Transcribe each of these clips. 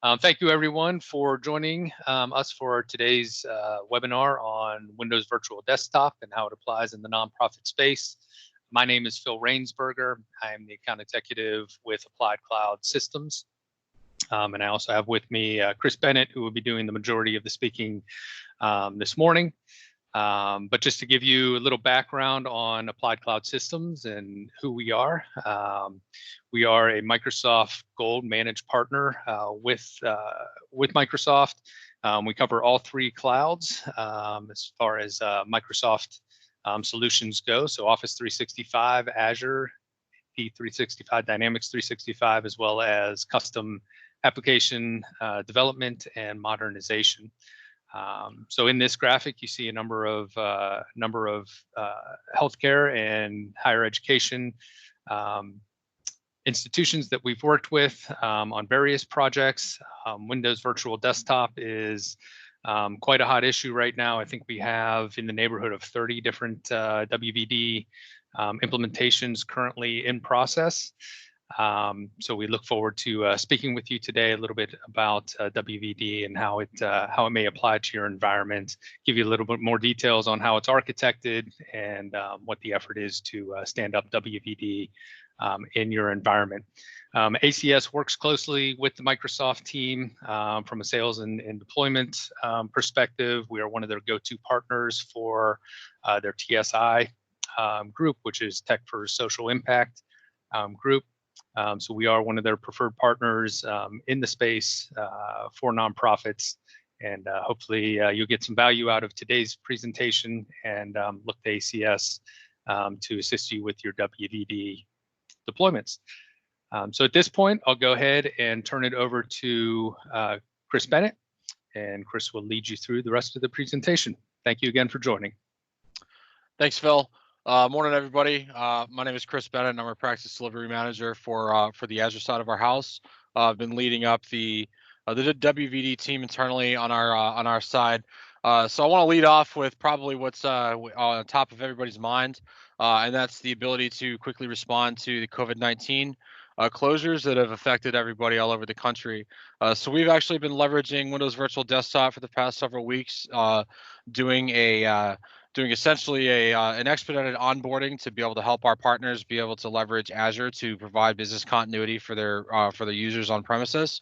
Thank you everyone for joining us for today's webinar on Windows Virtual Desktop and how it applies in the nonprofit space. My name is Phil Rainsberger. I am the account executive with Applied Cloud Systems. And I also have with me Chris Bennett, who will be doing the majority of the speaking this morning. But just to give you a little background on Applied Cloud Systems and who we are a Microsoft Gold managed partner with Microsoft. We cover all three clouds as far as Microsoft solutions go. So Office 365, Azure, D365, Dynamics 365, as well as custom application development and modernization. So in this graphic, you see a number of healthcare and higher education institutions that we've worked with on various projects. Windows Virtual Desktop is quite a hot issue right now. I think we have in the neighborhood of 30 different WVD implementations currently in process. So we look forward to speaking with you today a little bit about WVD and how it may apply to your environment, give you a little bit more details on how it's architected and what the effort is to stand up WVD in your environment. ACS works closely with the Microsoft team from a sales and deployment perspective. We are one of their go-to partners for their TSI group, which is Tech for Social Impact group. So we are one of their preferred partners in the space for nonprofits, and hopefully you'll get some value out of today's presentation and look to ACS to assist you with your WVD deployments. So at this point, I'll go ahead and turn it over to Chris Bennett, and Chris will lead you through the rest of the presentation. Thank you again for joining. Thanks, Phil. Morning, everybody. My name is Chris Bennett, and I'm a practice delivery manager for the Azure side of our house. I've been leading up the WVD team internally on our side. So I want to lead off with probably what's on top of everybody's mind, and that's the ability to quickly respond to the COVID-19 closures that have affected everybody all over the country. So we've actually been leveraging Windows Virtual Desktop for the past several weeks, doing essentially an expedited onboarding to be able to help our partners be able to leverage Azure to provide business continuity for their users on premises.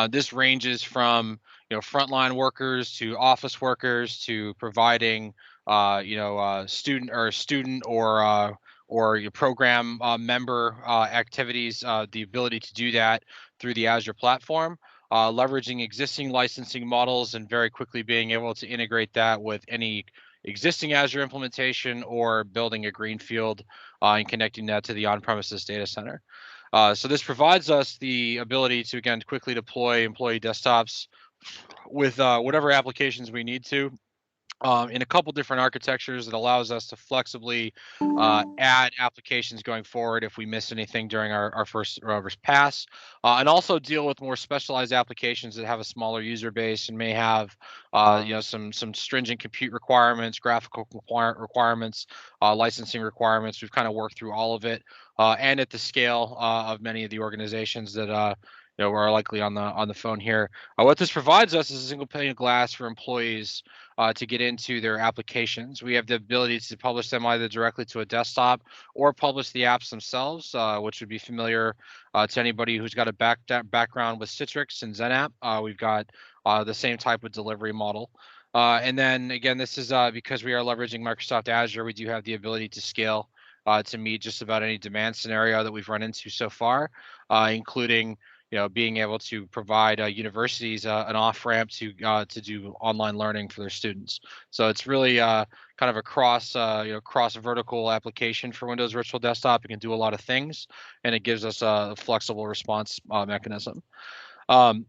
This ranges from frontline workers to office workers to providing student or your program member activities, the ability to do that through the Azure platform, leveraging existing licensing models and very quickly being able to integrate that with any existing Azure implementation or building a greenfield and connecting that to the on-premises data center. So this provides us the ability to, again, quickly deploy employee desktops with whatever applications we need to in a couple different architectures that allows us to flexibly add applications going forward if we miss anything during our first pass, and also deal with more specialized applications that have a smaller user base and may have some stringent compute requirements, graphical requirements, licensing requirements. We've kind of worked through all of it, and at the scale of many of the organizations that are likely on the phone here. What this provides us is a single pane of glass for employees to get into their applications. We have the ability to publish them either directly to a desktop or publish the apps themselves, which would be familiar to anybody who's got a background with Citrix and XenApp. We've got the same type of delivery model. And then again, this is because we are leveraging Microsoft Azure, we do have the ability to scale to meet just about any demand scenario that we've run into so far, including being able to provide universities an off-ramp to do online learning for their students. So it's really kind of a cross vertical application for Windows Virtual Desktop. It can do a lot of things, and it gives us a flexible response mechanism. Our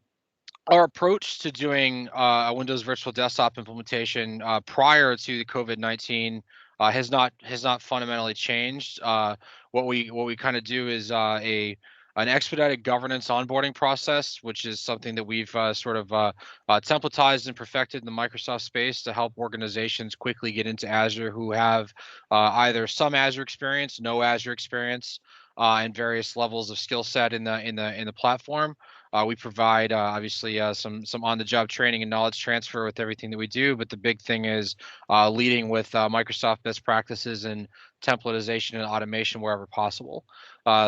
approach to doing a Windows Virtual Desktop implementation prior to the COVID-19 has not fundamentally changed. What we kind of do is an expedited governance onboarding process, which is something that we've templatized and perfected in the Microsoft space to help organizations quickly get into Azure who have either some Azure experience, no Azure experience, and various levels of skill set in the platform. We provide obviously some on-the-job training and knowledge transfer with everything that we do, but the big thing is leading with Microsoft best practices and templatization and automation wherever possible.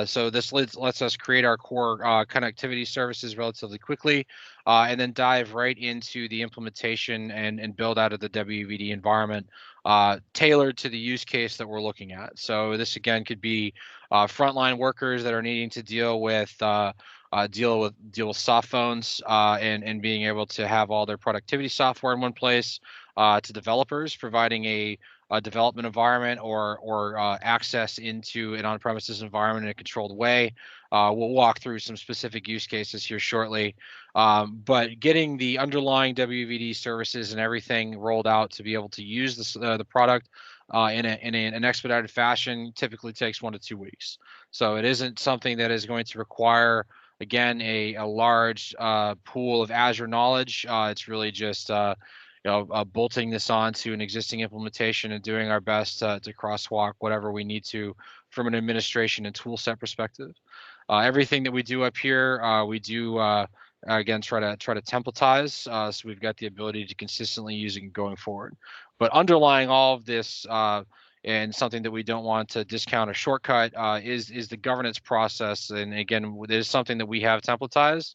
So this lets us create our core connectivity services relatively quickly, and then dive right into the implementation and build out of the WVD environment tailored to the use case that we're looking at. So this again could be frontline workers that are needing to deal with soft phones and being able to have all their productivity software in one place, to developers providing a development environment or access into an on-premises environment in a controlled way. We'll walk through some specific use cases here shortly, but getting the underlying WVD services and everything rolled out to be able to use the product in an expedited fashion typically takes 1 to 2 weeks. So it isn't something that is going to require, again, a large pool of Azure knowledge. It's really just bolting this onto an existing implementation and doing our best to crosswalk whatever we need to from an administration and tool set perspective. Everything that we do up here, we do again try to templatize, so we've got the ability to consistently use it going forward. But underlying all of this, and something that we don't want to discount or shortcut, is the governance process. And again, it is something that we have templatized,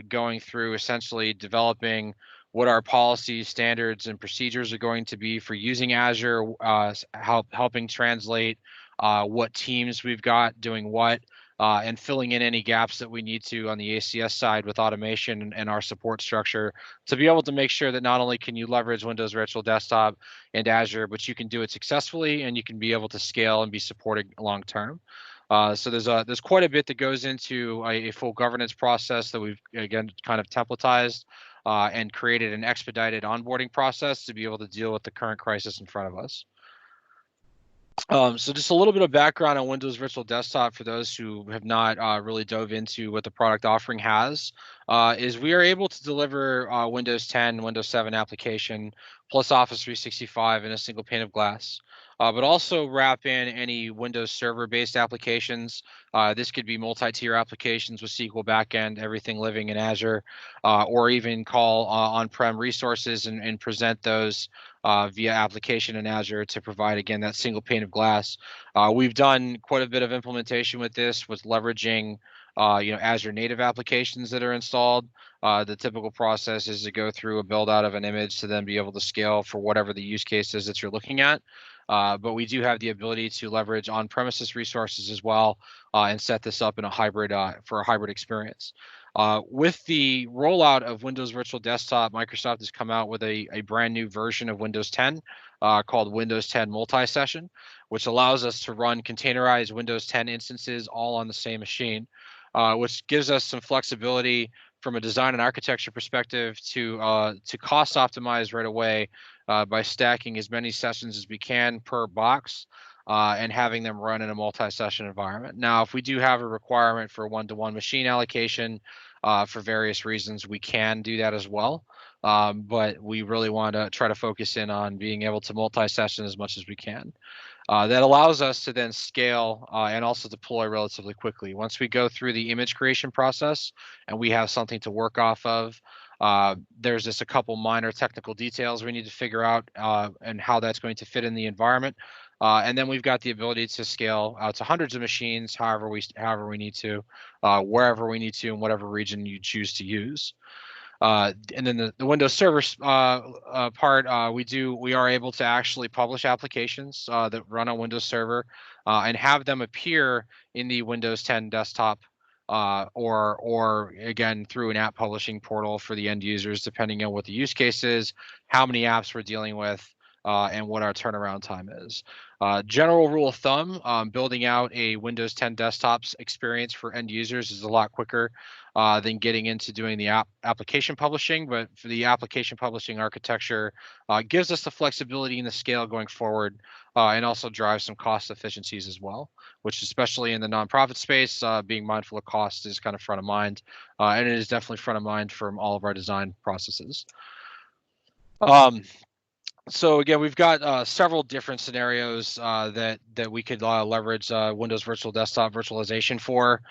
going through essentially developing what our policies, standards, and procedures are going to be for using Azure, helping translate what teams we've got doing what, and filling in any gaps that we need to on the ACS side with automation and our support structure to be able to make sure that not only can you leverage Windows Virtual Desktop and Azure, but you can do it successfully and you can be able to scale and be supported long term. So there's quite a bit that goes into a full governance process that we've again kind of templatized and created an expedited onboarding process to be able to deal with the current crisis in front of us. So just a little bit of background on Windows Virtual Desktop for those who have not really dove into what the product offering has, is we are able to deliver Windows 10, Windows 7 application plus Office 365 in a single pane of glass. But also wrap in any Windows Server-based applications. This could be multi-tier applications with SQL backend, everything living in Azure, or even call on-prem resources and present those via application in Azure to provide, again, that single pane of glass. We've done quite a bit of implementation with this, with leveraging Azure native applications that are installed. The typical process is to go through a build out of an image to then be able to scale for whatever the use case is that you're looking at. But we do have the ability to leverage on-premises resources as well, and set this up in a hybrid for a hybrid experience. With the rollout of Windows Virtual Desktop, Microsoft has come out with a brand new version of Windows 10 called Windows 10 Multi-Session, which allows us to run containerized Windows 10 instances all on the same machine, which gives us some flexibility from a design and architecture perspective to cost optimize right away by stacking as many sessions as we can per box, and having them run in a multi-session environment. Now, if we do have a requirement for one-to-one machine allocation for various reasons, we can do that as well. But we really want to try to focus in on being able to multi-session as much as we can. That allows us to then scale and also deploy relatively quickly. Once we go through the image creation process and we have something to work off of, there's just a couple minor technical details we need to figure out and how that's going to fit in the environment. And then we've got the ability to scale out to hundreds of machines, however we need to, wherever we need to, in whatever region you choose to use. And then the Windows Server part, we are able to actually publish applications that run on Windows Server and have them appear in the Windows 10 desktop, or again through an app publishing portal for the end users, depending on what the use case is, how many apps we're dealing with, and what our turnaround time is. General rule of thumb, building out a Windows 10 desktops experience for end users is a lot quicker than getting into doing the application publishing. But for the application publishing architecture, gives us the flexibility and the scale going forward, and also drives some cost efficiencies as well, which especially in the nonprofit space, being mindful of cost is kind of front of mind, and it is definitely front of mind from all of our design processes. So again, we've got several different scenarios that we could leverage Windows Virtual Desktop virtualization for.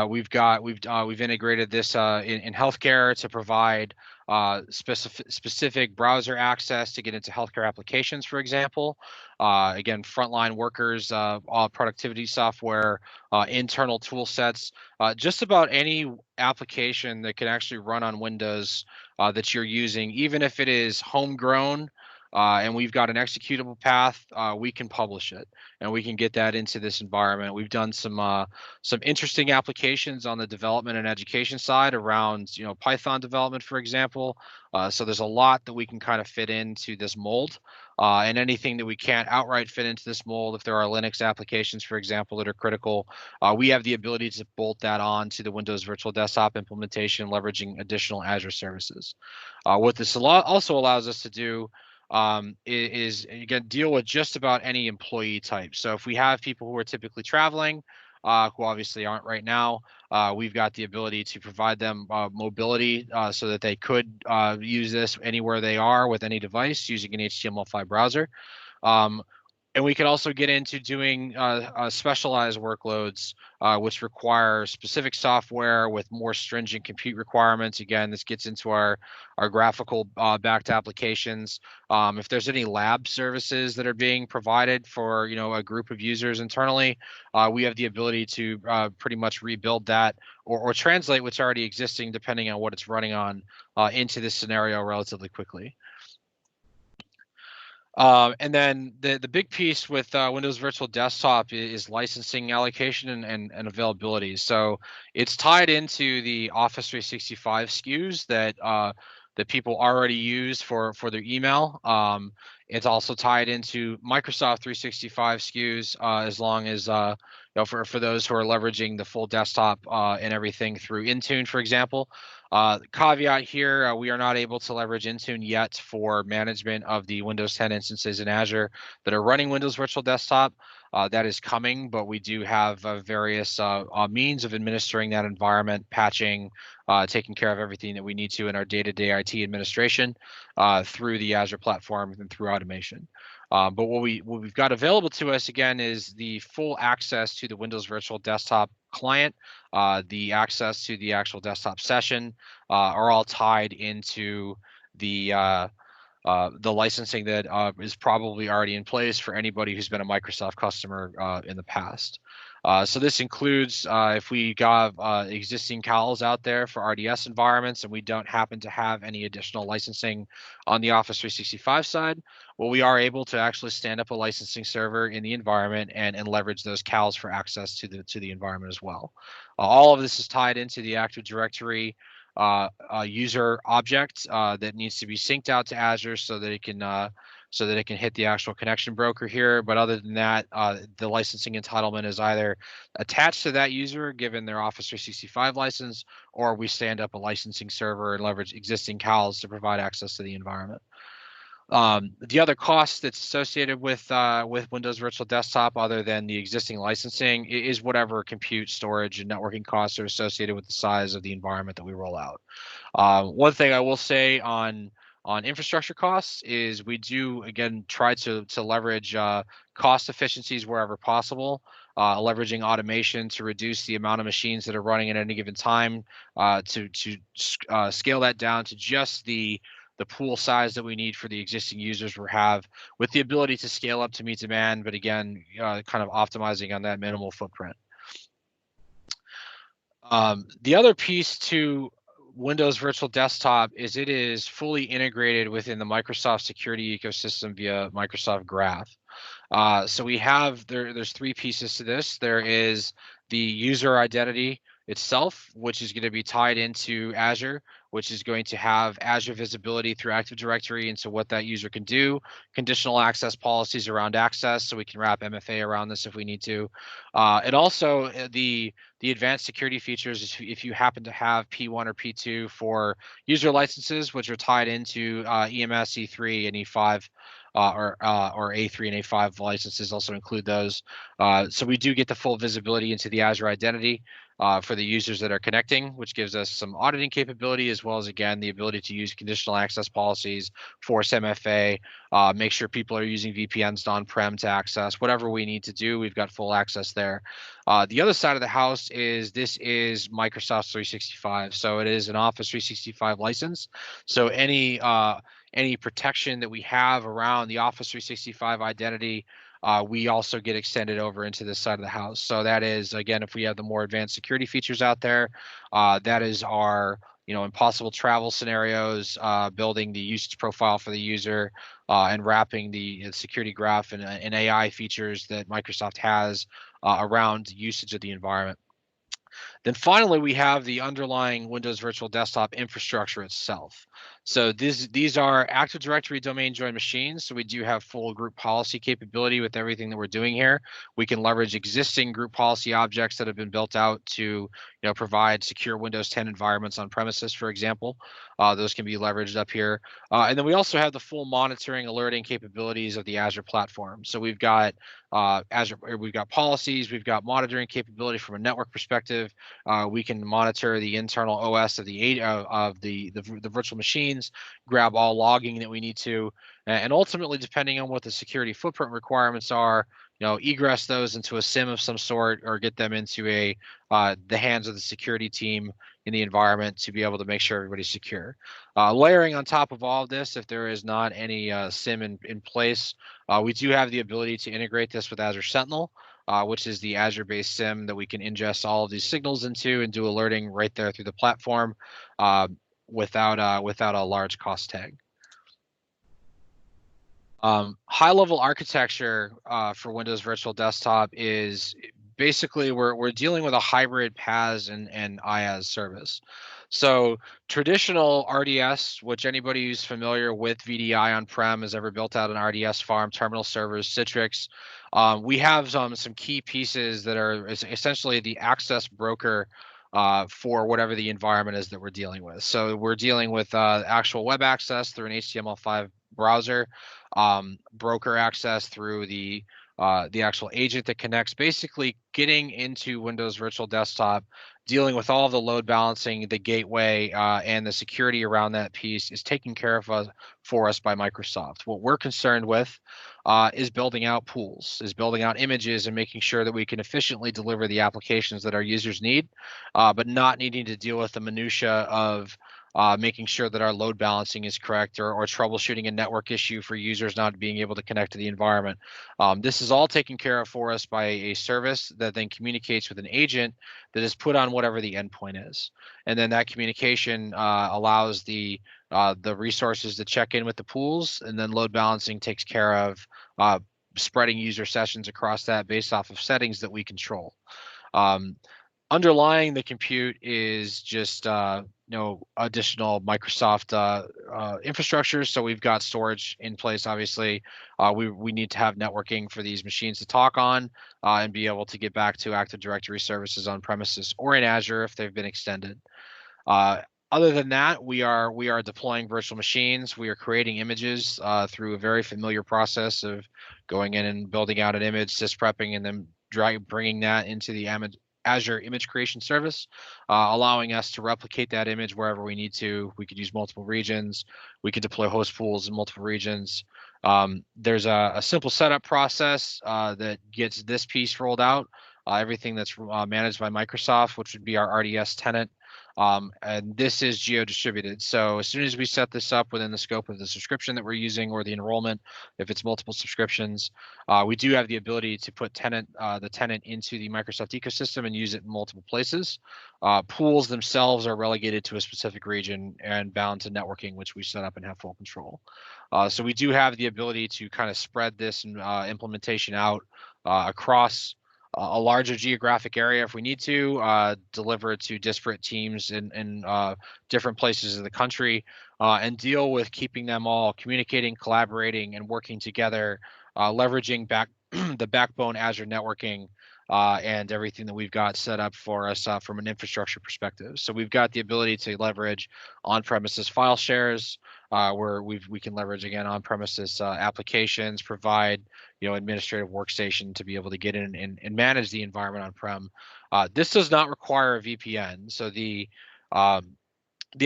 We've integrated this in healthcare to provide specific browser access to get into healthcare applications, for example. Again, frontline workers, all productivity software, internal tool sets, just about any application that can actually run on Windows that you're using, even if it is homegrown and we've got an executable path, we can publish it and we can get that into this environment. We've done some interesting applications on the development and education side around, Python development, for example. So there's a lot that we can kind of fit into this mold. And anything that we can't outright fit into this mold, if there are Linux applications, for example, that are critical, we have the ability to bolt that on to the Windows Virtual Desktop implementation, leveraging additional Azure services. What this also allows us to do is again deal with just about any employee type. So if we have people who are typically traveling, who obviously aren't right now, we've got the ability to provide them mobility so that they could use this anywhere they are with any device using an HTML5 browser. Um, and we can also get into doing specialized workloads, which require specific software with more stringent compute requirements. Again, this gets into our graphical backed applications. If there's any lab services that are being provided for a group of users internally, we have the ability to pretty much rebuild that or translate what's already existing, depending on what it's running on, into this scenario relatively quickly. And then the big piece with Windows Virtual Desktop is licensing allocation and availability. So it's tied into the Office 365 SKUs that people already use for their email. It's also tied into Microsoft 365 SKUs as long as for those who are leveraging the full desktop and everything through Intune, for example. Caveat here, we are not able to leverage Intune yet for management of the Windows 10 instances in Azure that are running Windows Virtual Desktop. That is coming, but we do have various means of administering that environment, patching, taking care of everything that we need to in our day-to-day IT administration through the Azure platform and through automation. But what we've got available to us again is the full access to the Windows Virtual Desktop client, the access to the actual desktop session are all tied into the licensing that is probably already in place for anybody who's been a Microsoft customer in the past. So this includes if we got existing CALs out there for RDS environments and we don't happen to have any additional licensing on the Office 365 side, well, we are able to actually stand up a licensing server in the environment and leverage those CALs for access to the environment as well. All of this is tied into the Active Directory user object that needs to be synced out to Azure so that it can hit the actual connection broker here. But other than that, the licensing entitlement is either attached to that user given their Office 365 license, or we stand up a licensing server and leverage existing CALs to provide access to the environment. The other cost that's associated with Windows Virtual Desktop, other than the existing licensing, is whatever compute, storage, and networking costs are associated with the size of the environment that we roll out. One thing I will say on infrastructure costs is we do again try to leverage cost efficiencies wherever possible, leveraging automation to reduce the amount of machines that are running at any given time, to scale that down to just the pool size that we need for the existing users we have, with the ability to scale up to meet demand, but again, kind of optimizing on that minimal footprint. The other piece to Windows Virtual Desktop is it is fully integrated within the Microsoft security ecosystem via Microsoft Graph. So we have there's three pieces to this. There is the user identity itself, which is going to be tied into Azure, which is going to have Azure visibility through Active Directory into what that user can do, conditional access policies around access, so we can wrap MFA around this if we need to. And also the advanced security features, if you happen to have P1 or P2 for user licenses, which are tied into EMS, E3, and E5, or A3 and A5 licenses also include those. So we do get the full visibility into the Azure identity. for the users that are connecting, which gives us some auditing capability, as well as, again, the ability to use conditional access policies, force MFA, make sure people are using VPNs on-prem to access. Whatever we need to do, we've got full access there. The other side of the house is this is Microsoft 365. So it is an Office 365 license. So any protection that we have around the Office 365 identity, we also get extended over into this side of the house. So that is, again, if we have the more advanced security features out there, that is our, impossible travel scenarios, building the usage profile for the user, and wrapping the security graph and AI features that Microsoft has around usage of the environment. Then finally, we have the underlying Windows Virtual Desktop infrastructure itself. So these are Active Directory domain joined machines. So we do have full group policy capability with everything that we're doing here. We can leverage existing group policy objects that have been built out to provide secure Windows 10 environments on premises, for example. Those can be leveraged up here. And then we also have the full monitoring, alerting capabilities of the Azure platform. So we've got we've got policies, we've got monitoring capability from a network perspective. We can monitor the internal OS of the virtual machines, grab all logging that we need to, and ultimately, depending on what the security footprint requirements are, egress those into a SIM of some sort or get them into the hands of the security team in the environment to be able to make sure everybody's secure. Layering on top of all of this, if there is not any SIM in place, we do have the ability to integrate this with Azure Sentinel, which is the Azure-based SIM that we can ingest all of these signals into and do alerting right there through the platform without a large cost tag. High-level architecture for Windows Virtual Desktop is basically we're dealing with a hybrid PaaS and IaaS service. So traditional RDS, which anybody who's familiar with VDI on-prem has ever built out an RDS farm, terminal servers, Citrix. We have some key pieces that are essentially the access broker for whatever the environment is that we're dealing with. So we're dealing with actual web access through an HTML5 browser, broker access through the actual agent that connects, basically getting into Windows Virtual Desktop, dealing with all of the load balancing, the gateway, and the security around that piece is taken care of for us by Microsoft. What we're concerned with is building out pools, is building out images and making sure that we can efficiently deliver the applications that our users need, but not needing to deal with the minutia of making sure that our load balancing is correct or troubleshooting a network issue for users not being able to connect to the environment. This is all taken care of for us by a service that then communicates with an agent that is put on whatever the endpoint is. And then that communication allows the resources to check in with the pools, and then load balancing takes care of spreading user sessions across that based off of settings that we control. Underlying the compute is just additional Microsoft infrastructure. So we've got storage in place. Obviously, we need to have networking for these machines to talk on and be able to get back to Active Directory services on premises or in Azure if they've been extended. Other than that, we are deploying virtual machines. We are creating images through a very familiar process of going in and building out an image, sysprepping, and then bringing that into the Azure Image Creation Service, allowing us to replicate that image wherever we need to. We could use multiple regions. We could deploy host pools in multiple regions. There's a simple setup process that gets this piece rolled out. Everything that's managed by Microsoft, which would be our RDS tenant. And this is geo-distributed. So as soon as we set this up within the scope of the subscription that we're using or the enrollment, if it's multiple subscriptions, we do have the ability to put the tenant into the Microsoft ecosystem and use it in multiple places. Pools themselves are relegated to a specific region and bound to networking, which we set up and have full control. So we do have the ability to kind of spread this implementation out across a larger geographic area if we need to, deliver it to disparate teams in different places of the country, and deal with keeping them all communicating, collaborating, and working together, leveraging the backbone Azure networking and everything that we've got set up for us from an infrastructure perspective. So we've got the ability to leverage on-premises file shares, where we can leverage again on-premises applications, provide administrative workstation to be able to get in and manage the environment on-prem. This does not require a VPN. So the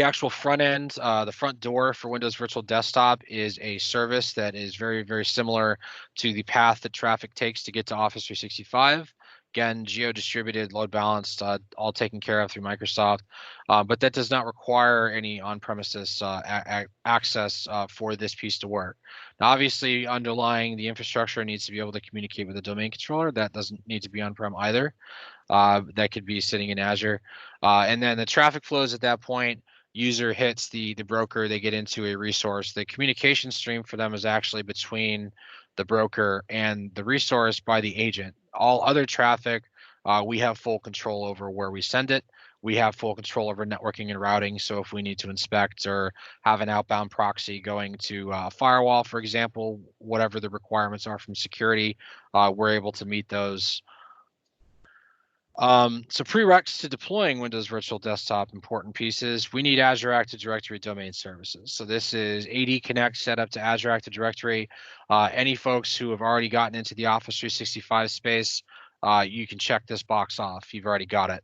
actual front end, the front door for Windows Virtual Desktop is a service that is very, very similar to the path that traffic takes to get to Office 365. Again, geo-distributed, load balanced, all taken care of through Microsoft, but that does not require any on-premises access for this piece to work. Now, obviously, underlying the infrastructure needs to be able to communicate with a domain controller. That doesn't need to be on-prem either. That could be sitting in Azure. And then the traffic flows at that point. User hits the broker, they get into a resource. The communication stream for them is actually between the broker and the resource by the agent. All other traffic, we have full control over where we send it. We have full control over networking and routing. So if we need to inspect or have an outbound proxy going to a firewall, for example, whatever the requirements are from security, we're able to meet those. So prereqs to deploying Windows Virtual Desktop, important pieces. We need Azure Active Directory domain services. So this is AD Connect set up to Azure Active Directory. Any folks who have already gotten into the Office 365 space, you can check this box off. You've already got it.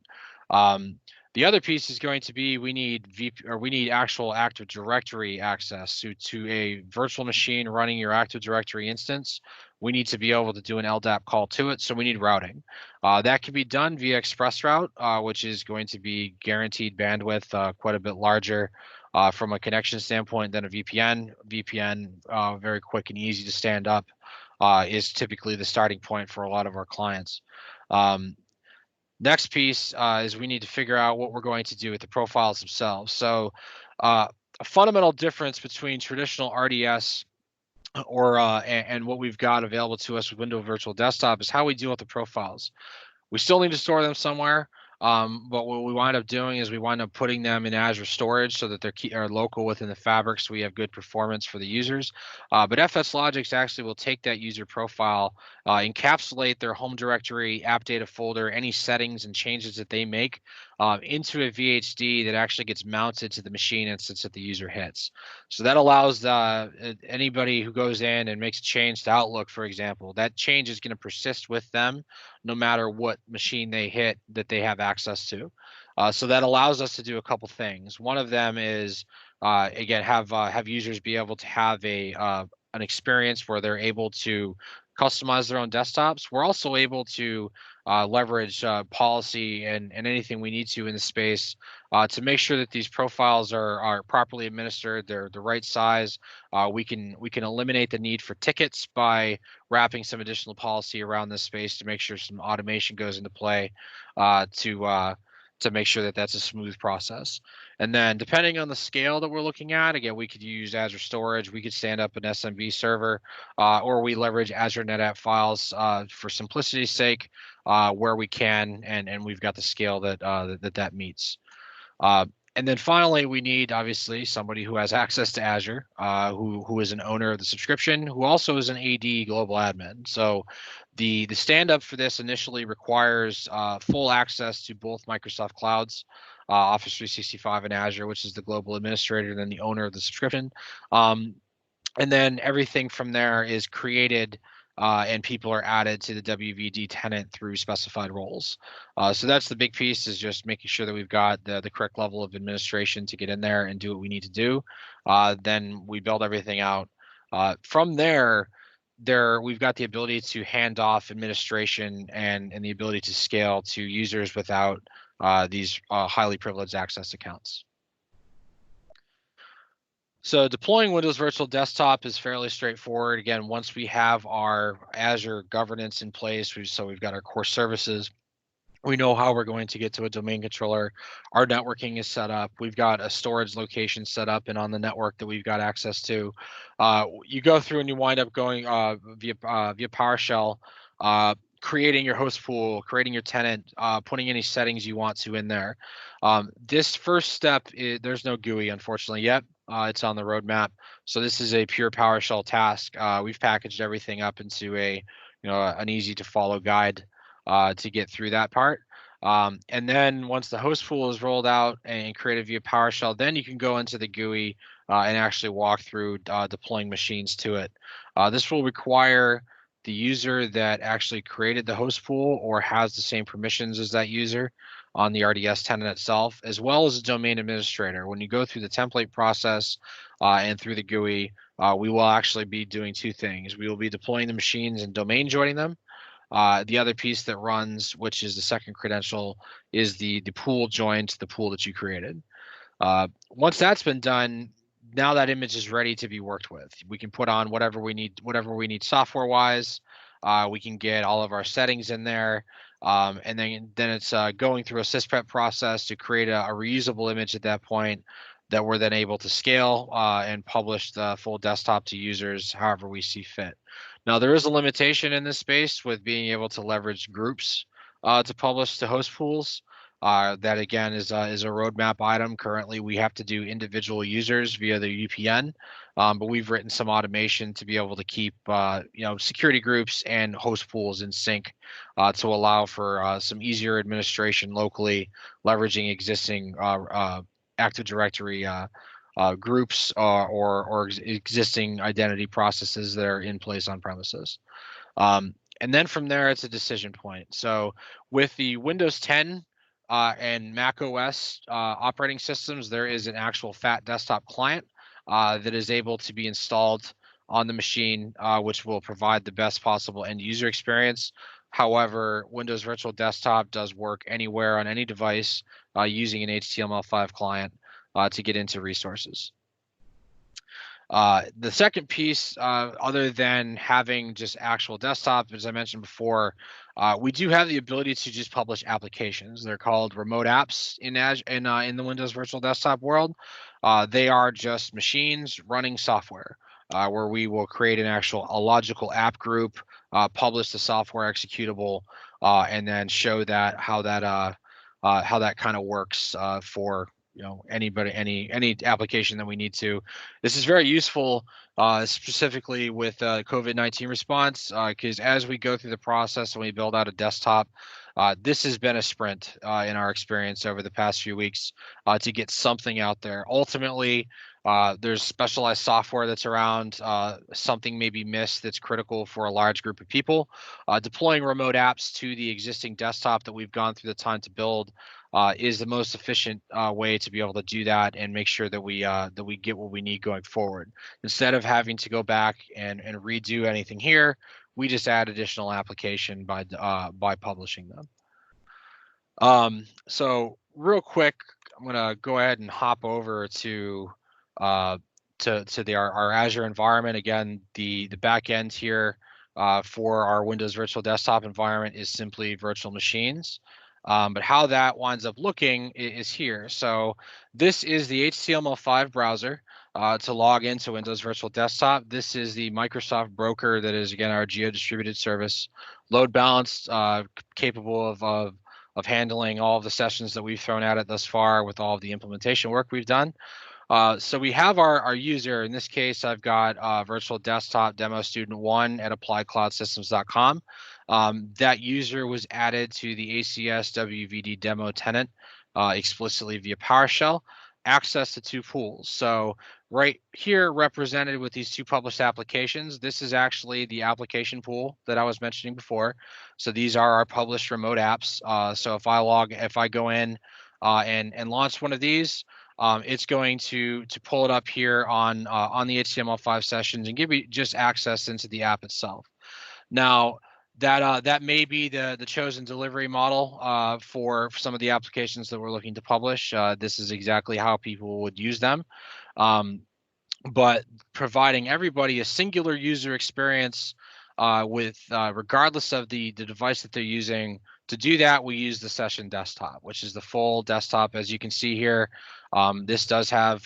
The other piece is going to be we need actual Active Directory access to a virtual machine running your Active Directory instance. We need to be able to do an LDAP call to it, so we need routing. That can be done via ExpressRoute, which is going to be guaranteed bandwidth, quite a bit larger from a connection standpoint than a VPN. VPN, very quick and easy to stand up, is typically the starting point for a lot of our clients. Next piece is we need to figure out what we're going to do with the profiles themselves. So a fundamental difference between traditional RDS and what we've got available to us with Windows Virtual Desktop is how we deal with the profiles. We still need to store them somewhere, but what we wind up doing is we wind up putting them in Azure storage so that they're local within the fabric, so we have good performance for the users. But FS Logics actually will take that user profile, encapsulate their home directory, app data folder, any settings and changes that they make into a VHD that actually gets mounted to the machine instance that the user hits. So that allows anybody who goes in and makes a change to Outlook, for example, that change is going to persist with them no matter what machine they hit that they have access to. So that allows us to do a couple things. One of them is, again, have users be able to have an experience where they're able to customize their own desktops. We're also able to leverage policy and anything we need to in the space to make sure that these profiles are properly administered. They're the right size. We can eliminate the need for tickets by wrapping some additional policy around this space to make sure some automation goes into play to make sure that that's a smooth process. And then depending on the scale that we're looking at, again, we could use Azure Storage, we could stand up an SMB server, or we leverage Azure NetApp files for simplicity's sake, where we can, and we've got the scale that meets. And then finally, we need obviously somebody who has access to Azure, who is an owner of the subscription, who also is an AD global admin. So the stand up for this initially requires full access to both Microsoft clouds, Office 365 and Azure, which is the global administrator, and then the owner of the subscription. And then everything from there is created and people are added to the WVD tenant through specified roles. So that's the big piece, is just making sure that we've got the correct level of administration to get in there and do what we need to do. Then we build everything out. From there, we've got the ability to hand off administration and the ability to scale to users without these highly privileged access accounts. So deploying Windows Virtual Desktop is fairly straightforward. Again, once we have our Azure governance in place, we've got our core services, we know how we're going to get to a domain controller. Our networking is set up. We've got a storage location set up and on the network that we've got access to. You go through and you wind up going via PowerShell, creating your host pool, creating your tenant, putting any settings you want to in there. This first step, there's no GUI, unfortunately, yet. It's on the roadmap. So this is a pure PowerShell task. We've packaged everything up into an easy to follow guide. to get through that part. And then once the host pool is rolled out and created via PowerShell, then you can go into the GUI and actually walk through deploying machines to it. This will require the user that actually created the host pool or has the same permissions as that user on the RDS tenant itself, as well as a domain administrator. When you go through the template process and through the GUI, we will actually be doing two things. We will be deploying the machines and domain joining them. The other piece that runs, which is the second credential, is the pool joined to the pool that you created. Once that's been done, now that image is ready to be worked with. We can put on whatever we need software-wise. We can get all of our settings in there, and then it's going through a sysprep process to create a reusable image at that point that we're then able to scale and publish the full desktop to users however we see fit. Now, there is a limitation in this space with being able to leverage groups to publish to host pools. That again is a roadmap item. Currently, we have to do individual users via the UPN, but we've written some automation to be able to keep security groups and host pools in sync to allow for some easier administration locally, leveraging existing Active Directory groups or existing identity processes that are in place on premises. And then from there, it's a decision point. So with the Windows 10 and Mac OS operating systems, there is an actual fat desktop client that is able to be installed on the machine, which will provide the best possible end user experience. However, Windows Virtual Desktop does work anywhere on any device using an HTML5 client to get into resources. The second piece, other than having just actual desktop, as I mentioned before, we do have the ability to just publish applications. They're called remote apps in Azure, in the Windows Virtual Desktop world. They are just machines running software, where we will create a logical app group, publish the software executable, and then show that how that kind of works for anybody, any application that we need to. This is very useful specifically with COVID-19 response, because as we go through the process and we build out a desktop, this has been a sprint in our experience over the past few weeks to get something out there. Ultimately, there's specialized software that's around. Something may be missed that's critical for a large group of people. Deploying remote apps to the existing desktop that we've gone through the time to build is the most efficient way to be able to do that and make sure that we get what we need going forward. Instead of having to go back and redo anything here, we just add additional application by publishing them. So real quick, I'm gonna go ahead and hop over to our Azure environment. Again, the back end here for our Windows Virtual Desktop environment is simply virtual machines. But how that winds up looking is here. So this is the HTML5 browser to log into Windows Virtual Desktop. This is the Microsoft broker that is, again, our geo-distributed service, load balanced, capable of handling all of the sessions that we've thrown at it thus far with all of the implementation work we've done. So we have our user. In this case, I've got virtual desktop demo student 1 at AppliedCloudSystems.com. That user was added to the ACS WVD demo tenant explicitly via PowerShell. Access to two pools. So right here, represented with these two published applications, this is actually the application pool that I was mentioning before. So these are our published remote apps. So if I go in and launch one of these, it's going to pull it up here on the HTML5 sessions and give you just access into the app itself. Now, that may be the chosen delivery model for some of the applications that we're looking to publish. This is exactly how people would use them. But providing everybody a singular user experience with regardless of the device that they're using. To do that, we use the session desktop, which is the full desktop. As you can see here, this does have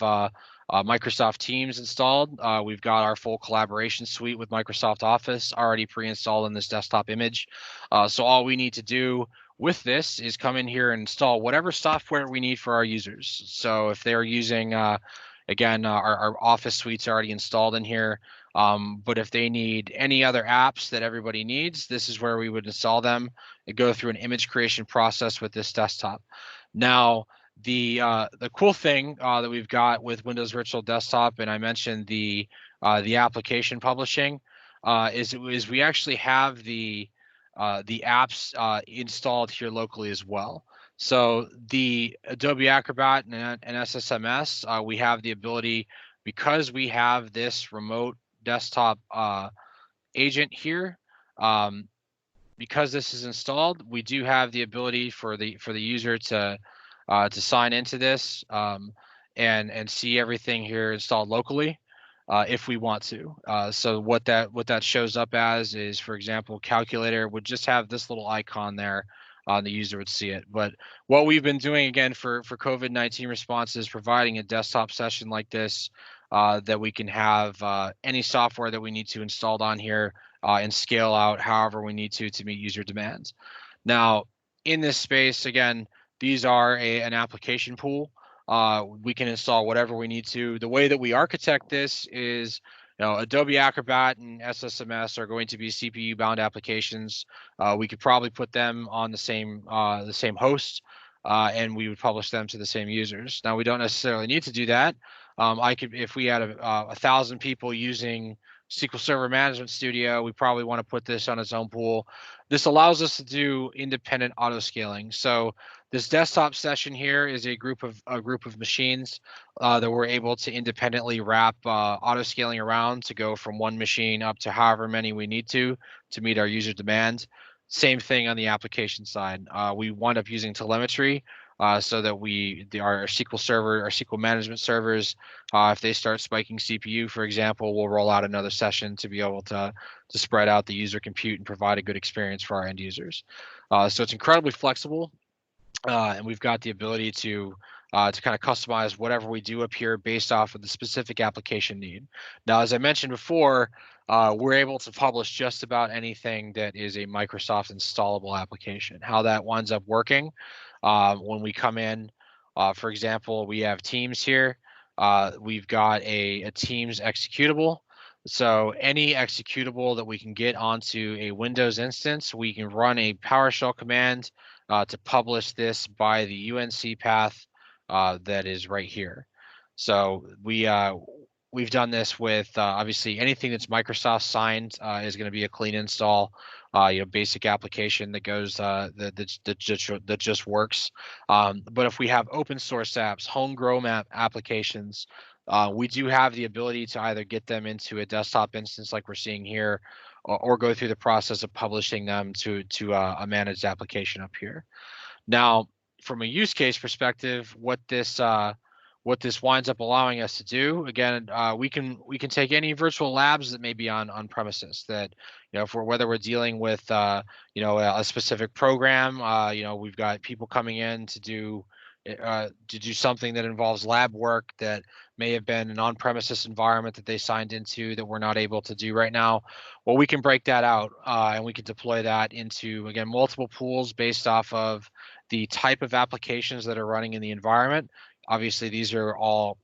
Microsoft Teams installed. We've got our full collaboration suite with Microsoft Office already pre-installed in this desktop image. So all we need to do with this is come in here and install whatever software we need for our users. So if they're using Again, our Office suite's already installed in here. But if they need any other apps that everybody needs, this is where we would install them and go through an image creation process with this desktop. Now, the cool thing that we've got with Windows Virtual Desktop, and I mentioned the application publishing, is we actually have the apps installed here locally as well. So the Adobe Acrobat and SSMS, we have the ability, because we have this remote desktop agent here, because this is installed, we do have the ability for the user to sign into this and see everything here installed locally if we want to. So what that shows up as is, for example, calculator would just have this little icon there. The user would see it. But what we've been doing, again, for COVID-19 response, is providing a desktop session like this that we can have any software that we need to installed on here and scale out however we need to meet user demands. Now, in this space, again, these are an application pool. We can install whatever we need to. The way that we architect this is, Adobe Acrobat and SSMS are going to be CPU-bound applications. We could probably put them on the same host, and we would publish them to the same users. Now, we don't necessarily need to do that. If we had 1,000 people using SQL Server Management Studio, we probably want to put this on its own pool. This allows us to do independent auto scaling. So this desktop session here is a group of machines that we're able to independently wrap auto scaling around to go from one machine up to however many we need to meet our user demand. Same thing on the application side. We wind up using telemetry so that our SQL server, our SQL management servers, if they start spiking CPU, for example, we'll roll out another session to be able to spread out the user compute and provide a good experience for our end users. So it's incredibly flexible, and we've got the ability to kind of customize whatever we do up here based off of the specific application need. Now, as I mentioned before, we're able to publish just about anything that is a Microsoft installable application. How that winds up working when we come in, for example, we have Teams here. We've got a Teams executable. So any executable that we can get onto a Windows instance, we can run a PowerShell command to publish this by the UNC path that is right here. So we've done this with obviously anything that's Microsoft signed is going to be a clean install. Basic application that goes that just works. But if we have open source apps, homegrown applications, we do have the ability to either get them into a desktop instance like we're seeing here, or go through the process of publishing them to a managed application up here. Now, from a use case perspective, what this winds up allowing us to do, again, we can take any virtual labs that may be on premises that, whether we're dealing with a specific program, we've got people coming in to do something that involves lab work that may have been an on-premises environment that they signed into that we're not able to do right now. Well, we can break that out and we can deploy that into, again, multiple pools based off of the type of applications that are running in the environment. Obviously, these are all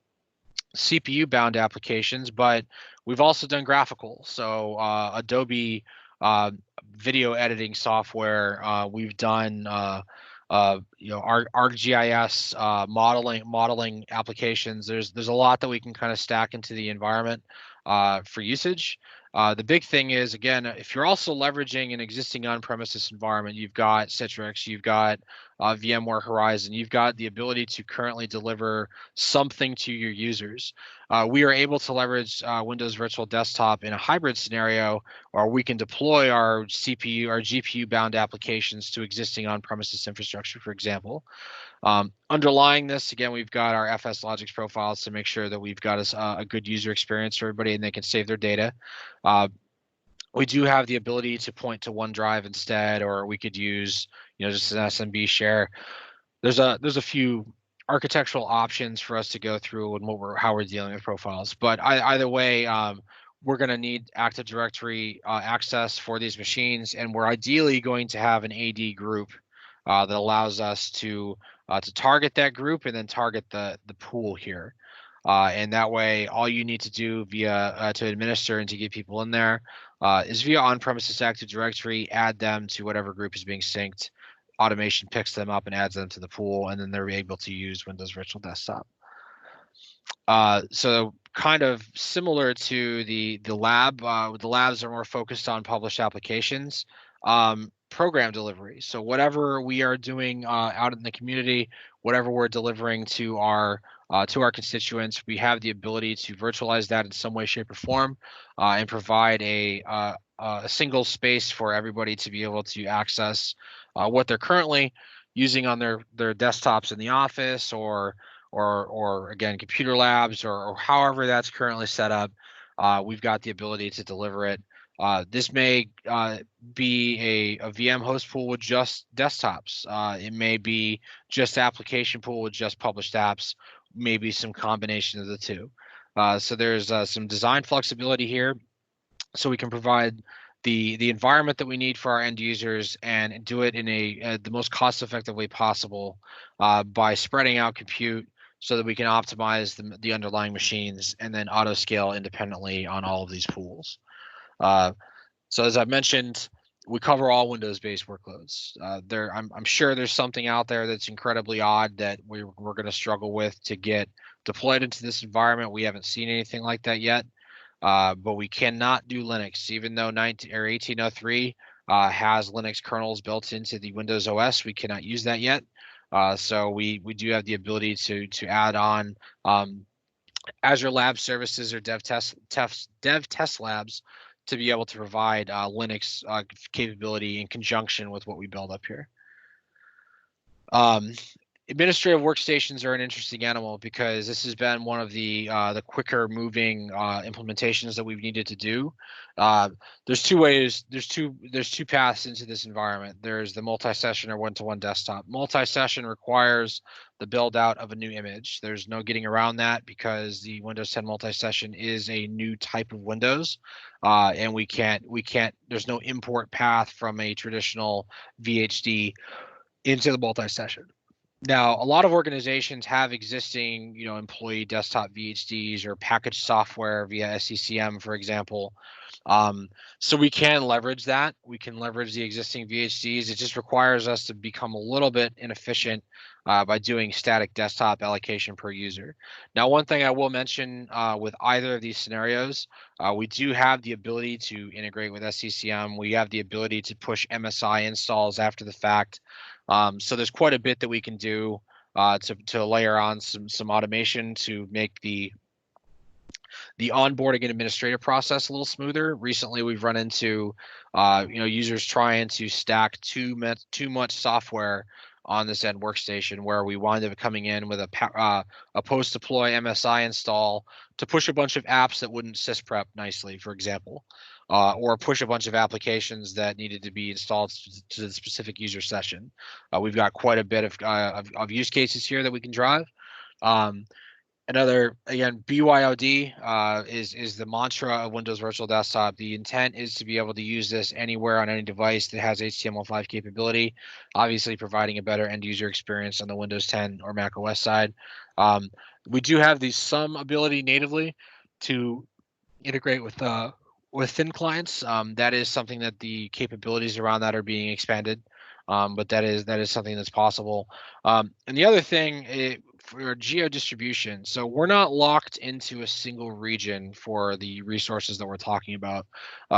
CPU-bound applications, but we've also done graphical. So Adobe video editing software, we've done ArcGIS modeling applications. There's a lot that we can kind of stack into the environment for usage. The big thing is, again, if you're also leveraging an existing on-premises environment, you've got Citrix, you've got VMware Horizon, you've got the ability to currently deliver something to your users. We are able to leverage Windows Virtual Desktop in a hybrid scenario, or we can deploy our CPU, our GPU-bound applications to existing on-premises infrastructure, for example. Underlying this, again, we've got our FS Logics profiles to make sure that we've got a good user experience for everybody and they can save their data. We do have the ability to point to OneDrive instead, or we could use, just an SMB share. There's a few architectural options for us to go through and how we're dealing with profiles. But either way, we're going to need Active Directory access for these machines, and we're ideally going to have an AD group that allows us to target that group and then target the pool here. And that way, all you need to do via to administer and to get people in there is via on-premises Active Directory, add them to whatever group is being synced. Automation picks them up and adds them to the pool, and then they're able to use Windows Virtual Desktop. So kind of similar to the lab, the labs are more focused on published applications, program delivery. So whatever we are doing out in the community, whatever we're delivering to our constituents, we have the ability to virtualize that in some way, shape, or form, and provide a single space for everybody to be able to access what they're currently using on their desktops in the office, or again, computer labs, or however that's currently set up. We've got the ability to deliver it. This may be a VM host pool with just desktops. It may be just application pool with just published apps, maybe some combination of the two. So there's some design flexibility here, so we can provide the environment that we need for our end users and do it in the most cost effective way possible by spreading out compute so that we can optimize the underlying machines and then auto scale independently on all of these pools. So as I mentioned, we cover all Windows-based workloads. I'm sure there's something out there that's incredibly odd that we're going to struggle with to get deployed into this environment. We haven't seen anything like that yet. But we cannot do Linux, even though 1803 has Linux kernels built into the Windows OS. We cannot use that yet. So we do have the ability to add on Azure Lab Services or Dev Test Labs to be able to provide Linux capability in conjunction with what we build up here. Administrative workstations are an interesting animal because this has been one of the quicker moving implementations that we've needed to do. There's two ways. There's two paths into this environment. There's the multi-session or one-to-one desktop. Multi-session requires the build out of a new image. There's no getting around that because the Windows 10 multi-session is a new type of Windows, and we can't. There's no import path from a traditional VHD into the multi-session. Now, a lot of organizations have existing, employee desktop VHDs or packaged software via SCCM, for example. So we can leverage that. We can leverage the existing VHDs. It just requires us to become a little bit inefficient by doing static desktop allocation per user. Now, one thing I will mention with either of these scenarios, we do have the ability to integrate with SCCM. We have the ability to push MSI installs after the fact. So there's quite a bit that we can do to layer on some automation to make the onboarding and administrative process a little smoother. Recently, we've run into users trying to stack too much software on this end workstation, where we wind up coming in with a post-deploy MSI install to push a bunch of apps that wouldn't sysprep nicely, for example, or push a bunch of applications that needed to be installed to the specific user session. We've got quite a bit of use cases here that we can drive. Another, again, BYOD is the mantra of Windows Virtual Desktop. The intent is to be able to use this anywhere on any device that has HTML5 capability, obviously providing a better end user experience on the Windows 10 or Mac OS side. We do have some ability natively to integrate with thin clients. That is something that the capabilities around that are being expanded, but that is something that's possible. And the other thing, for geo distribution, so we're not locked into a single region for the resources that we're talking about.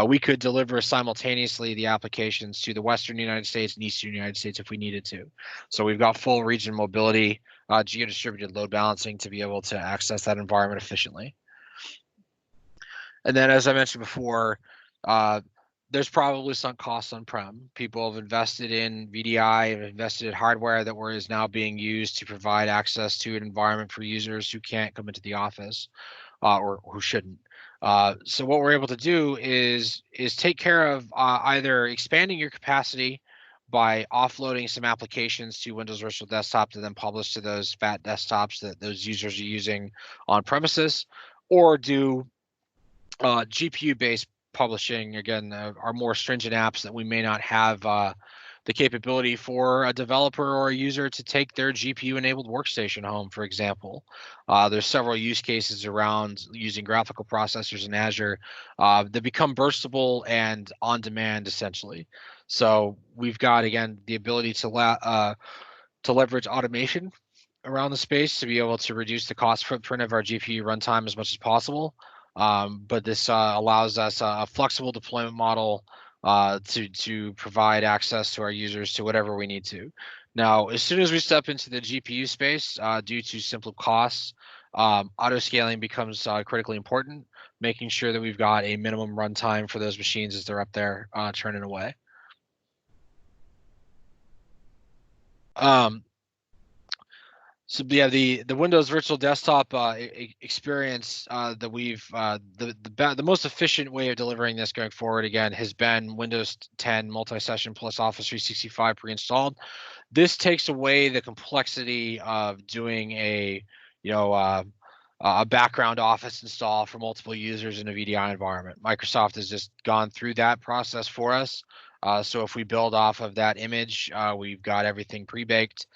We could deliver simultaneously the applications to the Western United States and Eastern United States if we needed to. So we've got full region mobility, geo distributed load balancing to be able to access that environment efficiently. And then, as I mentioned before, there's probably some costs on-prem. People have invested in VDI, have invested in hardware that is now being used to provide access to an environment for users who can't come into the office or who shouldn't. So what we're able to do is take care of either expanding your capacity by offloading some applications to Windows Virtual Desktop to then publish to those fat desktops that those users are using on premises, or do GPU-based publishing, again, are more stringent apps that we may not have the capability for a developer or a user to take their GPU-enabled workstation home, for example. There's several use cases around using graphical processors in Azure that become burstable and on demand, essentially. So we've got, again, the ability to leverage automation around the space to be able to reduce the cost footprint of our GPU runtime as much as possible. But this allows us a flexible deployment model to provide access to our users to whatever we need to. Now, as soon as we step into the GPU space, due to simple costs, auto scaling becomes critically important, making sure that we've got a minimum runtime for those machines as they're up there turning away. So yeah, the Windows Virtual Desktop experience that we've the most efficient way of delivering this going forward, again, has been Windows 10 multi-session plus Office 365 pre-installed. This takes away the complexity of doing a background Office install for multiple users in a VDI environment. Microsoft has just gone through that process for us. So if we build off of that image, we've got everything pre-baked.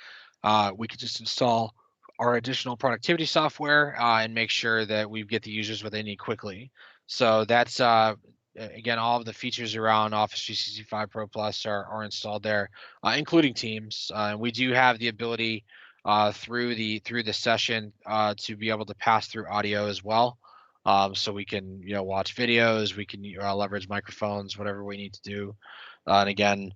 We could just install our additional productivity software and make sure that we get the users what they need quickly. So that's again, all of the features around Office 365 Pro Plus are installed there, including Teams. We do have the ability through the session to be able to pass through audio as well. So we can watch videos, we can leverage microphones, whatever we need to do. And again,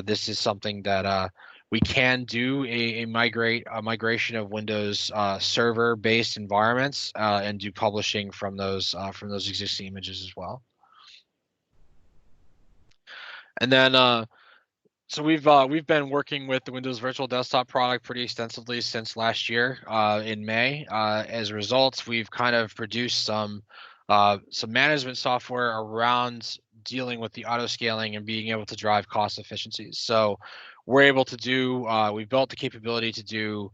this is something that we can do a migration of Windows server-based environments and do publishing from those existing images as well. And then so we've been working with the Windows Virtual Desktop product pretty extensively since last year in May. As a result, we've kind of produced some management software around dealing with the auto scaling and being able to drive cost efficiencies. So we're able to do, we've built the capability to do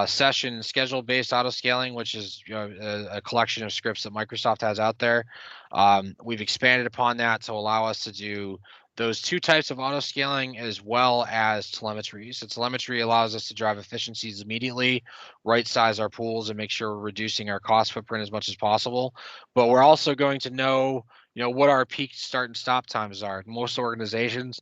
session and schedule based auto scaling, which is a collection of scripts that Microsoft has out there. We've expanded upon that to allow us to do those two types of auto scaling as well as telemetry. So telemetry allows us to drive efficiencies immediately, right size our pools, and make sure we're reducing our cost footprint as much as possible. But we're also going to know, what our peak start and stop times are. Most organizations,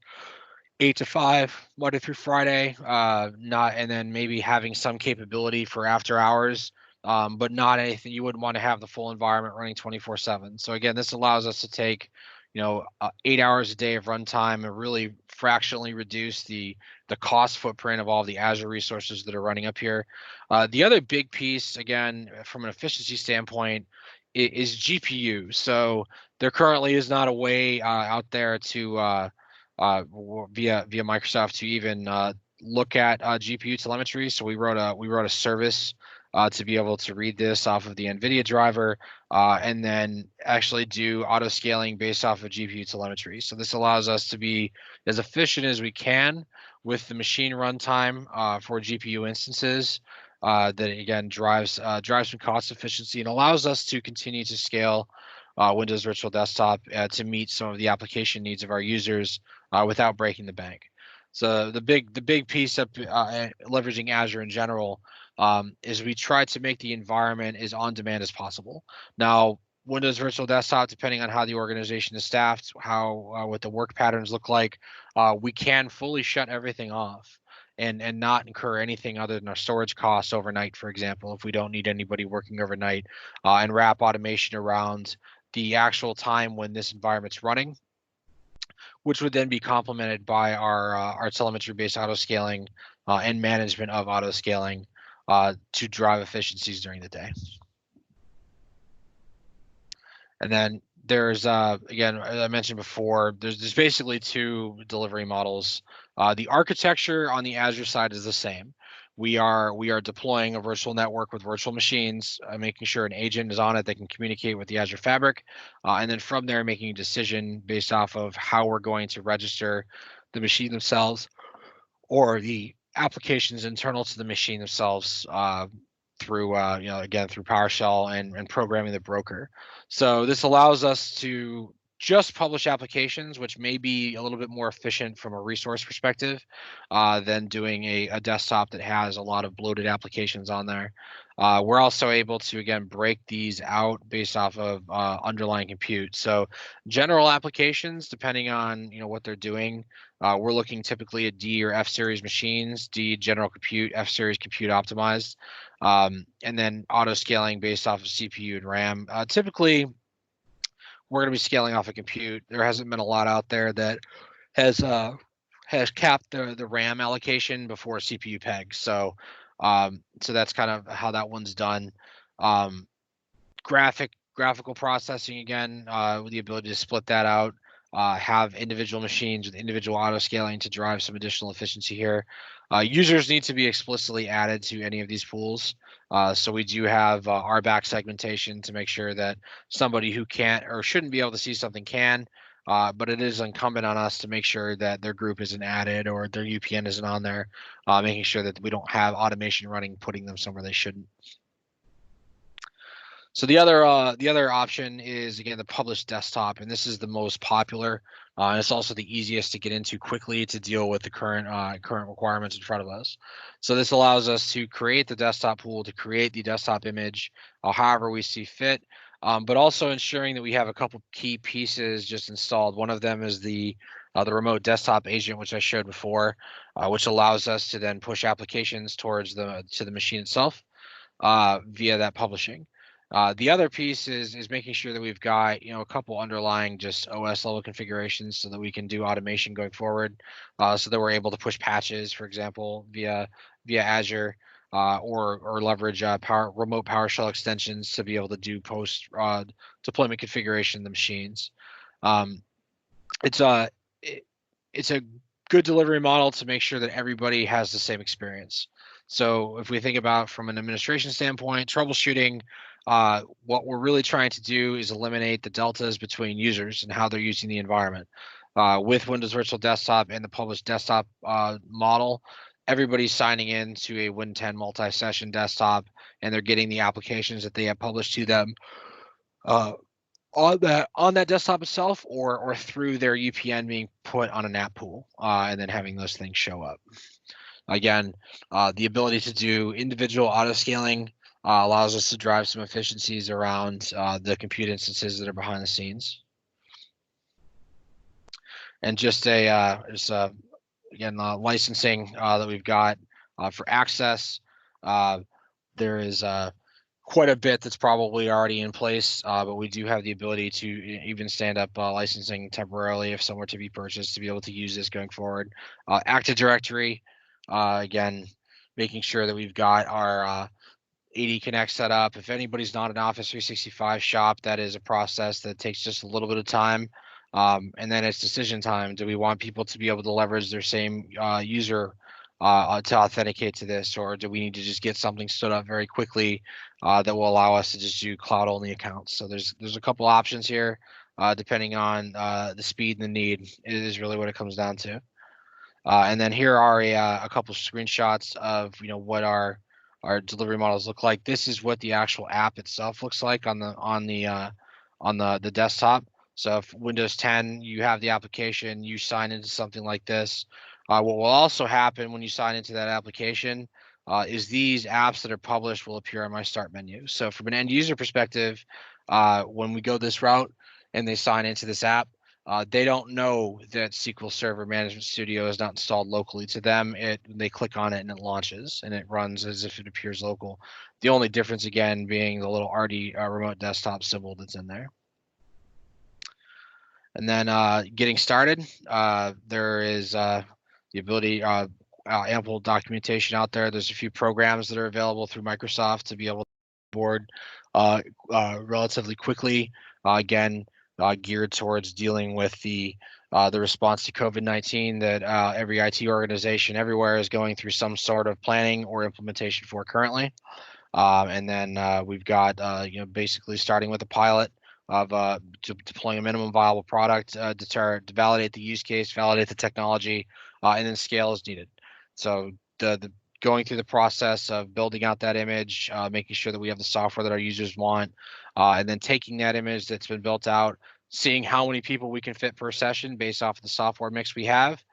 8 to 5, Monday through Friday, and then maybe having some capability for after hours, but not anything. You wouldn't want to have the full environment running 24/7. So again, this allows us to take 8 hours a day of runtime and really fractionally reduce the cost footprint of all the Azure resources that are running up here. The other big piece, again, from an efficiency standpoint, is GPU. So there currently is not a way out there to via Microsoft to even look at GPU telemetry. So we wrote a service to be able to read this off of the NVIDIA driver and then actually do auto scaling based off of GPU telemetry. So this allows us to be as efficient as we can with the machine runtime for GPU instances. That again drives some cost efficiency and allows us to continue to scale Windows Virtual Desktop to meet some of the application needs of our users without breaking the bank. So the big piece of leveraging Azure in general is we try to make the environment as on demand as possible. Now, Windows Virtual Desktop, depending on how the organization is staffed, what the work patterns look like, we can fully shut everything off and not incur anything other than our storage costs overnight, for example, if we don't need anybody working overnight, and wrap automation around the actual time when this environment's running, which would then be complemented by our telemetry-based auto scaling and management of auto scaling to drive efficiencies during the day. And then there's again, as I mentioned before, there's basically two delivery models. The architecture on the Azure side is the same. We are deploying a virtual network with virtual machines, making sure an agent is on it that can communicate with the Azure Fabric, and then from there making a decision based off of how we're going to register the machine themselves or the applications internal to the machine themselves through again through PowerShell and programming the broker. So this allows us to just publish applications, which may be a little bit more efficient from a resource perspective than doing a desktop that has a lot of bloated applications on there. We're also able to, again, break these out based off of underlying compute. So general applications, depending on what they're doing, we're looking typically at D or F series machines, D general compute, F series compute optimized, and then auto scaling based off of CPU and RAM. Typically, we're going to be scaling off of compute. There hasn't been a lot out there that has capped the RAM allocation before CPU pegs. So that's kind of how that one's done. Graphical processing, again, with the ability to split that out, have individual machines with individual auto scaling to drive some additional efficiency here. Users need to be explicitly added to any of these pools. So we do have RBAC segmentation to make sure that somebody who can't or shouldn't be able to see something can, but it is incumbent on us to make sure that their group isn't added or their UPN isn't on there, making sure that we don't have automation running, putting them somewhere they shouldn't. So the other option is, again, the published desktop, and this is the most popular. And it's also the easiest to get into quickly to deal with the current requirements in front of us. So this allows us to create the desktop pool, to create the desktop image, however we see fit, but also ensuring that we have a couple key pieces just installed. One of them is the remote desktop agent, which I showed before, which allows us to then push applications towards to the machine itself via that publishing. The other piece is making sure that we've got a couple underlying just OS level configurations so that we can do automation going forward, so that we're able to push patches, for example, via Azure, or leverage remote PowerShell extensions to be able to do post deployment configuration of the machines. It's a good delivery model to make sure that everybody has the same experience. So if we think about from an administration standpoint, troubleshooting, what we're really trying to do is eliminate the deltas between users and how they're using the environment. With Windows Virtual Desktop and the published desktop model, everybody's signing in to a Win 10 multi-session desktop, and they're getting the applications that they have published to them on that desktop itself, or through their UPN being put on an app pool, and then having those things show up. Again, the ability to do individual auto scaling allows us to drive some efficiencies around the compute instances that are behind the scenes. And just again, licensing that we've got for access. There is quite a bit that's probably already in place, but we do have the ability to even stand up licensing temporarily if some were to be purchased to be able to use this going forward. Active Directory, again, making sure that we've got our AD Connect set up. If anybody's not an Office 365 shop, that is a process that takes just a little bit of time. And then it's decision time. Do we want people to be able to leverage their same user to authenticate to this, or do we need to just get something stood up very quickly that will allow us to just do cloud only accounts? So there's a couple options here, depending on the speed and the need. It is really what it comes down to. And then here are a couple of screenshots of what our delivery models look like. This is what the actual app itself looks like on the desktop. So if Windows 10, you have the application, you sign into something like this. What will also happen when you sign into that application is these apps that are published will appear on my start menu. So from an end user perspective, when we go this route and they sign into this app, they don't know that SQL Server Management Studio is not installed locally to them. They click on it and it launches and it runs as if it appears local. The only difference, again, being the little RD remote desktop symbol that's in there. And then getting started, there is the ability, ample documentation out there. There's a few programs that are available through Microsoft to be able to board relatively quickly. Again, geared towards dealing with the response to COVID-19 that every IT organization everywhere is going through some sort of planning or implementation for currently. And then we've got basically starting with a pilot of deploying a minimum viable product to validate the use case, validate the technology, and then scale as needed. So the going through the process of building out that image, making sure that we have the software that our users want, and then taking that image that's been built out, seeing how many people we can fit per session based off of the software mix we have,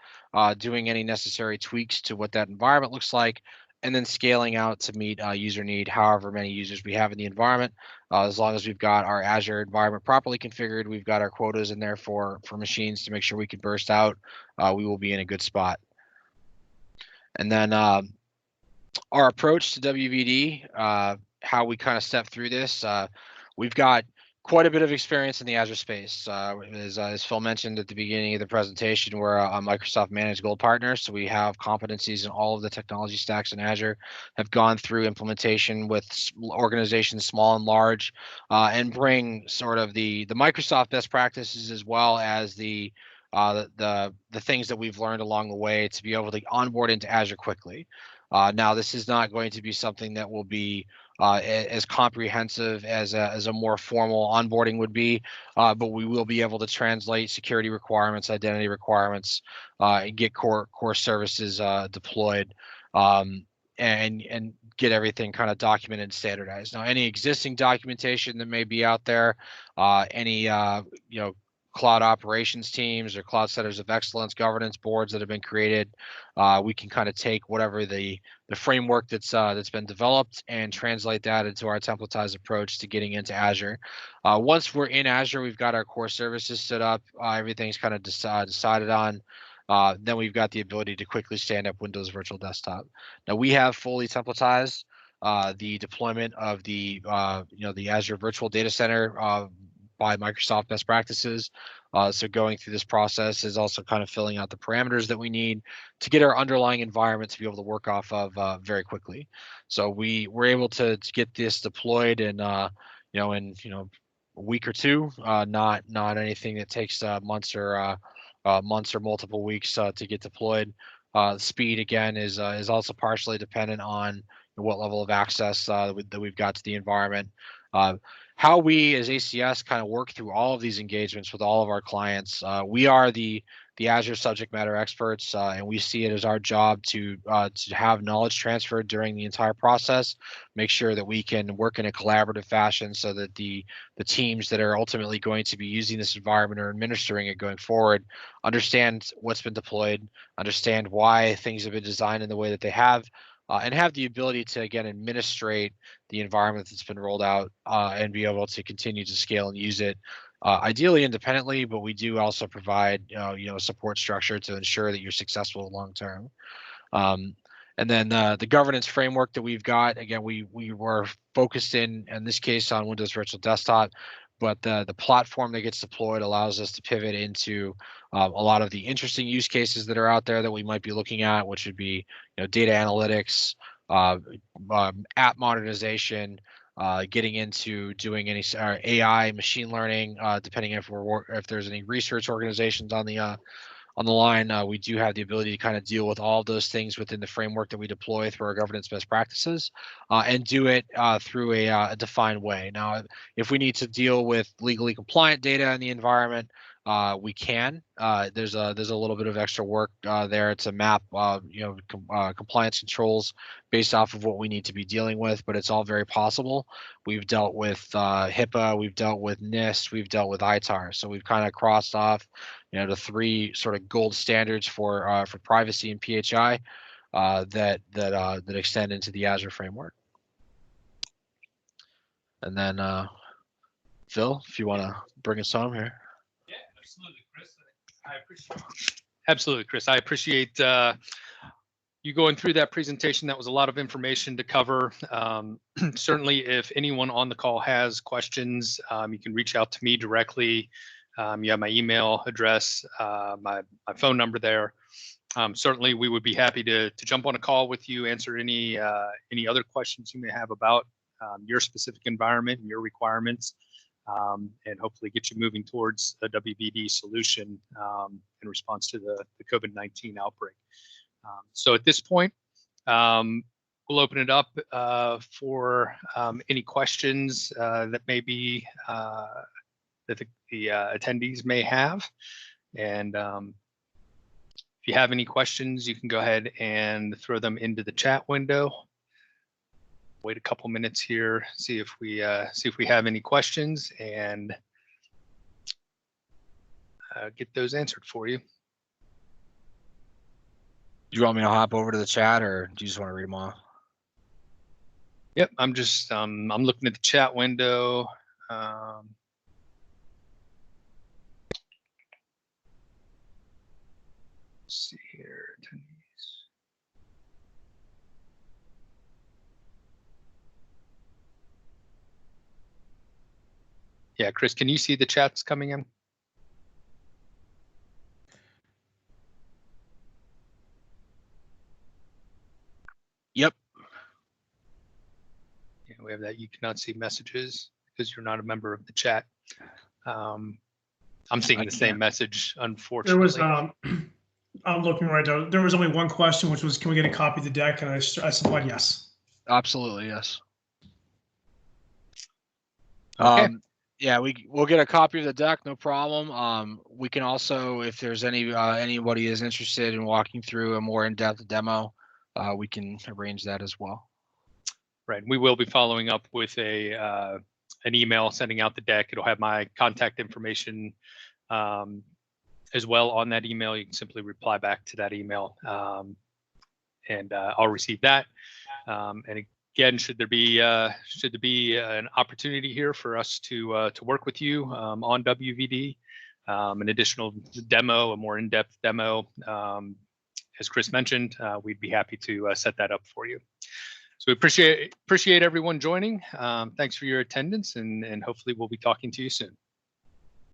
doing any necessary tweaks to what that environment looks like, and then scaling out to meet user need, however many users we have in the environment. As long as we've got our Azure environment properly configured, we've got our quotas in there for machines to make sure we can burst out, we will be in a good spot. And then our approach to WVD, how we kind of step through this, we've got quite a bit of experience in the Azure space. As Phil mentioned at the beginning of the presentation, we're a Microsoft Managed Gold partner, so we have competencies in all of the technology stacks in Azure, have gone through implementation with organizations small and large, and bring sort of the Microsoft best practices as well as the things that we've learned along the way to be able to onboard into Azure quickly. Now, this is not going to be something that will be as comprehensive as a more formal onboarding would be, but we will be able to translate security requirements, identity requirements, and get core services deployed, and get everything kind of documented and standardized. Now, any existing documentation that may be out there, any cloud operations teams or cloud centers of excellence governance boards that have been created, we can kind of take whatever the framework that's been developed and translate that into our templatized approach to getting into Azure. Once we're in Azure, we've got our core services set up, everything's kind of decided on. Then we've got the ability to quickly stand up Windows Virtual Desktop. Now, we have fully templatized the deployment of the Azure Virtual Data Center by Microsoft best practices. So going through this process is also kind of filling out the parameters that we need to get our underlying environment to be able to work off of very quickly. So we were able to get this deployed in a week or two, not anything that takes months or multiple weeks to get deployed. Speed again is also partially dependent on what level of access that we've got to the environment. How we as ACS kind of work through all of these engagements with all of our clients. We are the Azure subject matter experts, and we see it as our job to have knowledge transferred during the entire process, make sure that we can work in a collaborative fashion so that the teams that are ultimately going to be using this environment or administering it going forward understand what's been deployed, understand why things have been designed in the way that they have, and have the ability to, again, administrate the environment that's been rolled out and be able to continue to scale and use it, ideally independently, but we do also provide a support structure to ensure that you're successful long term. And then the governance framework that we've got, again, we were focused in this case on Windows Virtual Desktop, but the platform that gets deployed allows us to pivot into a lot of the interesting use cases that are out there that we might be looking at, which would be data analytics, app modernization, getting into doing any AI, machine learning, depending if there's any research organizations on the line. We do have the ability to kind of deal with all of those things within the framework that we deploy through our governance best practices, and do it through a defined way. Now, if we need to deal with legally compliant data in the environment, we can. There's a little bit of extra work there to map compliance controls based off of what we need to be dealing with, but it's all very possible. We've dealt with HIPAA, we've dealt with NIST, we've dealt with ITAR, so we've kind of crossed off the three sort of gold standards for privacy and PHI that extend into the Azure framework. And then Phil, if you want to bring us home here. Yeah, absolutely, Chris. I appreciate. Absolutely, Chris. I appreciate you going through that presentation. That was a lot of information to cover. Certainly, if anyone on the call has questions, you can reach out to me directly. You have my email address, my phone number there. Certainly, we would be happy to jump on a call with you, answer any other questions you may have about your specific environment and your requirements, and hopefully get you moving towards a WVD solution in response to the COVID-19 outbreak. So at this point, we'll open it up for any questions that may be that the attendees may have. And if you have any questions, you can go ahead and throw them into the chat window. Wait a couple minutes here, see if we have any questions, and get those answered for you. Do you want me to hop over to the chat, or do you just want to read them off? Yep, I'm just I'm looking at the chat window. Let's see here. Yeah, Chris, can you see the chats coming in? Yep. Yeah, we have that. You cannot see messages because you're not a member of the chat. I'm seeing the same message, unfortunately. There was, I'm looking right now. There was only one question, which was, can we get a copy of the deck? And I supplied yes. Absolutely, yes. Okay. Yeah, we'll get a copy of the deck, no problem. We can also, if there's anybody is interested in walking through a more in-depth demo, we can arrange that as well. Right. We will be following up with an email sending out the deck. It'll have my contact information as well on that email. You can simply reply back to that email, and I'll receive that. And again, should there be an opportunity here for us to work with you on WVD, an additional demo, a more in-depth demo, as Chris mentioned, we'd be happy to set that up for you. So we appreciate everyone joining. Thanks for your attendance, and hopefully we'll be talking to you soon.